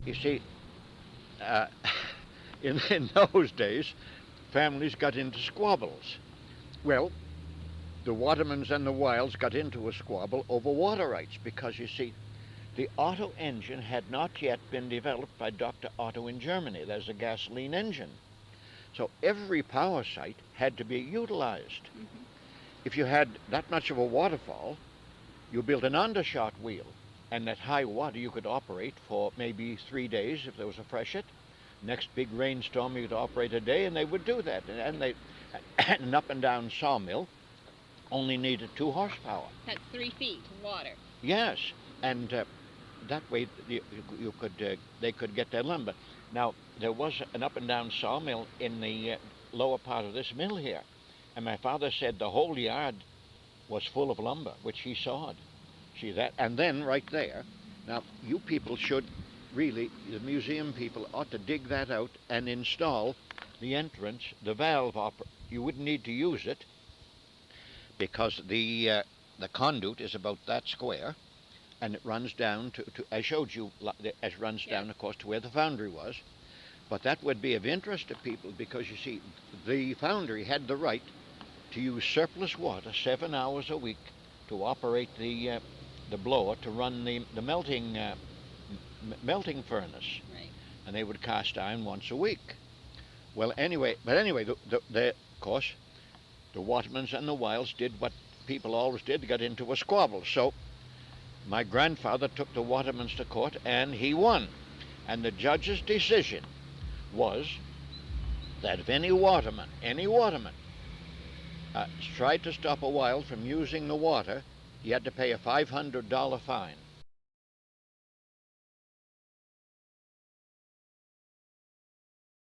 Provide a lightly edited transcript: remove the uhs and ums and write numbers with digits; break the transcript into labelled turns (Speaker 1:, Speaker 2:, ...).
Speaker 1: You see, uh, in those days, families got into squabbles. Well, the Watermans and the Wiles got into a squabble over water rights because, you see, the Otto engine had not yet been developed by Dr. Otto in Germany. There's a gasoline engine. So every power site had to be utilized.
Speaker 2: Hmm.
Speaker 1: If you had that much of a waterfall, you built an undershot wheel, and at high water you could operate for maybe 3 days if there was a freshet. Next big rainstorm you could operate a day, and they would do that. And they, an up and down sawmill only needed 2 horsepower.
Speaker 2: That's 3 feet of water.
Speaker 1: Yes, and that way you could they could get their lumber. Now there was an up and down sawmill in the lower part of this mill here, and my father said the whole yard was full of lumber, which he sawed. See that? And then right there, now you people should really, the museum people ought to dig that out and install the entrance, the valve. You wouldn't need to use it because the conduit is about that square, and it runs down to I showed you, as runs
Speaker 2: Yes.
Speaker 1: down, of course, to where the foundry was. But that would be of interest to people because, you see, the foundry had the right to use surplus water 7 hours a week to operate the blower to run the melting furnace,
Speaker 2: Right.
Speaker 1: and they would cast iron once a week. Well, anyway, of course, the Watermans and the Wiles did what people always did, got into a squabble. So my grandfather took the Watermans to court, and he won. And the judge's decision was that if any waterman tried to stop a Wile from using the water, he had to pay a $500 fine.